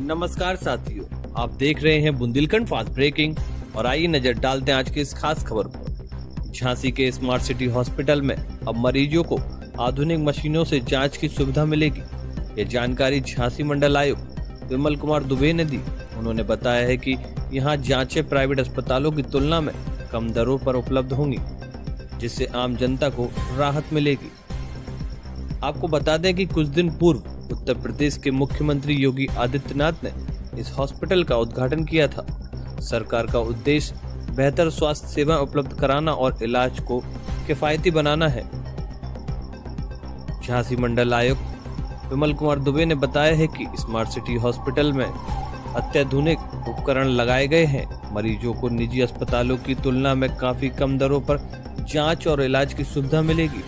नमस्कार साथियों, आप देख रहे हैं बुंदेलखंड फास्ट ब्रेकिंग और आइए नजर डालते हैं आज की इस खास खबर पर। झांसी के स्मार्ट सिटी हॉस्पिटल में अब मरीजों को आधुनिक मशीनों से जांच की सुविधा मिलेगी। ये जानकारी झांसी मंडल आयुक्त विमल कुमार दुबे ने दी। उन्होंने बताया है कि यहाँ जांचें प्राइवेट अस्पतालों की तुलना में कम दरों पर उपलब्ध होंगी, जिससे आम जनता को राहत मिलेगी। आपको बता दें कि कुछ दिन पूर्व उत्तर प्रदेश के मुख्यमंत्री योगी आदित्यनाथ ने इस हॉस्पिटल का उद्घाटन किया था। सरकार का उद्देश्य बेहतर स्वास्थ्य सेवाएं उपलब्ध कराना और इलाज को किफायती बनाना है। झांसी मंडल आयुक्त विमल कुमार दुबे ने बताया है कि स्मार्ट सिटी हॉस्पिटल में अत्याधुनिक उपकरण लगाए गए हैं। मरीजों को निजी अस्पतालों की तुलना में काफी कम दरों पर जांच और इलाज की सुविधा मिलेगी।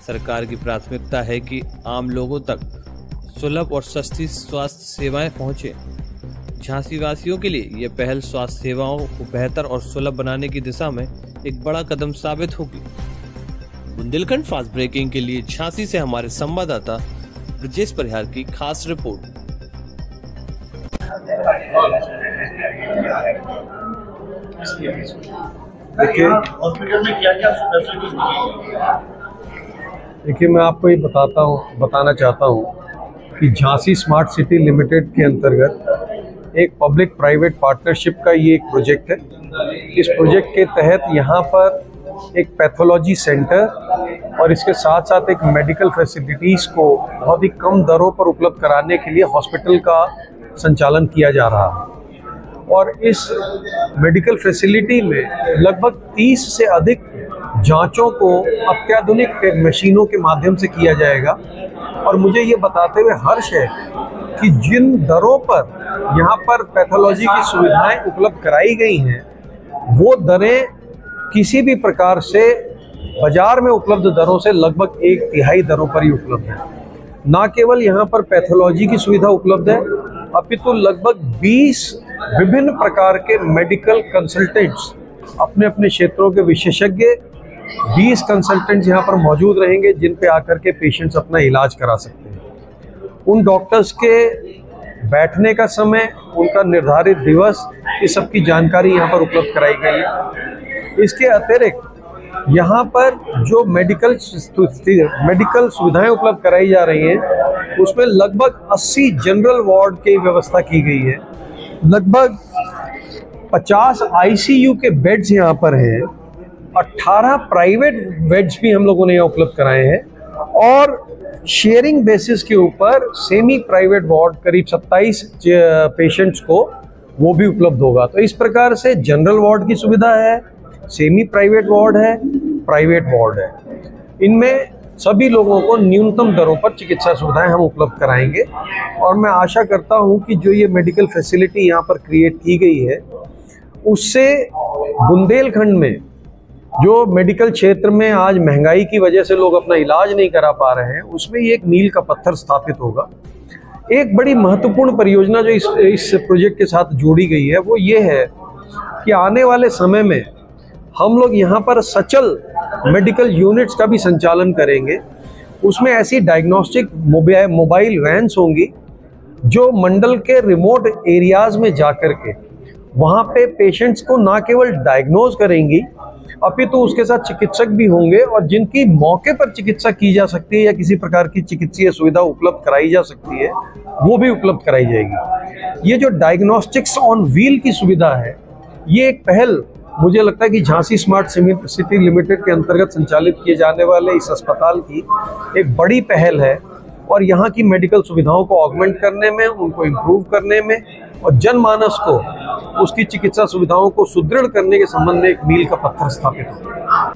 सरकार की प्राथमिकता है कि आम लोगों तक सुलभ और सस्ती स्वास्थ्य सेवाएं पहुंचे। झांसी वासियों के लिए यह पहल स्वास्थ्य सेवाओं को बेहतर और सुलभ बनाने की दिशा में एक बड़ा कदम साबित होगी। बुंदेलखंड फास्ट ब्रेकिंग के लिए झांसी से हमारे संवाददाता ब्रजेश परिहार की खास रिपोर्ट। देखिए, मैं आपको ये बताना चाहता हूँ कि झांसी स्मार्ट सिटी लिमिटेड के अंतर्गत एक पब्लिक प्राइवेट पार्टनरशिप का ये एक प्रोजेक्ट है। इस प्रोजेक्ट के तहत यहाँ पर एक पैथोलॉजी सेंटर और इसके साथ साथ एक मेडिकल फैसिलिटीज़ को बहुत ही कम दरों पर उपलब्ध कराने के लिए हॉस्पिटल का संचालन किया जा रहा है। और इस मेडिकल फैसिलिटी में लगभग 30 से अधिक जांचों को अत्याधुनिक मशीनों के माध्यम से किया जाएगा। और मुझे ये बताते हुए हर्ष है कि जिन दरों पर यहाँ पर पैथोलॉजी की सुविधाएं उपलब्ध कराई गई हैं, वो दरें किसी भी प्रकार से बाजार में उपलब्ध दरों से लगभग 1/3 दरों पर ही उपलब्ध है। न केवल यहाँ पर पैथोलॉजी की सुविधा उपलब्ध है, अपितु लगभग 20 विभिन्न प्रकार के मेडिकल कंसल्टेंट्स, अपने अपने क्षेत्रों के विशेषज्ञ 20 कंसल्टेंट्स यहाँ पर मौजूद रहेंगे, जिन पे आकर के पेशेंट्स अपना इलाज करा सकते हैं। उन डॉक्टर्स के बैठने का समय, उनका निर्धारित दिवस, ये सब की जानकारी यहाँ पर उपलब्ध कराई गई है। इसके अतिरिक्त यहाँ पर जो मेडिकल सुविधाएं उपलब्ध कराई जा रही हैं, उसमें लगभग 80 जनरल वार्ड की व्यवस्था की गई है। लगभग 50 ICU के बेड्स यहाँ पर हैं, 18 प्राइवेट बेड्स भी हम लोगों ने यहाँ उपलब्ध कराए हैं और शेयरिंग बेसिस के ऊपर सेमी प्राइवेट वार्ड करीब 27 पेशेंट्स को वो भी उपलब्ध होगा। तो इस प्रकार से जनरल वार्ड की सुविधा है, सेमी प्राइवेट वार्ड है, प्राइवेट वार्ड है। इनमें सभी लोगों को न्यूनतम दरों पर चिकित्सा सुविधाएं हम उपलब्ध कराएंगे। और मैं आशा करता हूं कि जो ये मेडिकल फैसिलिटी यहाँ पर क्रिएट की गई है, उससे बुंदेलखंड में जो मेडिकल क्षेत्र में आज महंगाई की वजह से लोग अपना इलाज नहीं करा पा रहे हैं, उसमें ये एक मील का पत्थर स्थापित होगा। एक बड़ी महत्वपूर्ण परियोजना जो इस प्रोजेक्ट के साथ जोड़ी गई है, वो ये है कि आने वाले समय में हम लोग यहाँ पर सचल मेडिकल यूनिट्स का भी संचालन करेंगे। उसमें ऐसी डायग्नोस्टिक मोबाइल वैन्स होंगी जो मंडल के रिमोट एरियाज में जाकर के वहाँ पे पेशेंट्स को ना केवल डायग्नोज करेंगी, अपितु उसके साथ चिकित्सक भी होंगे और जिनकी मौके पर चिकित्सा की जा सकती है या किसी प्रकार की चिकित्सीय सुविधा उपलब्ध कराई जा सकती है, वो भी उपलब्ध कराई जाएगी। ये जो डायग्नोस्टिक्स ऑन व्हील की सुविधा है, ये एक पहल मुझे लगता है कि झांसी स्मार्ट सिटी लिमिटेड के अंतर्गत संचालित किए जाने वाले इस अस्पताल की एक बड़ी पहल है। और यहाँ की मेडिकल सुविधाओं को ऑगमेंट करने में, उनको इम्प्रूव करने में और जनमानस को उसकी चिकित्सा सुविधाओं को सुदृढ़ करने के संबंध में एक मील का पत्थर स्थापित होगा।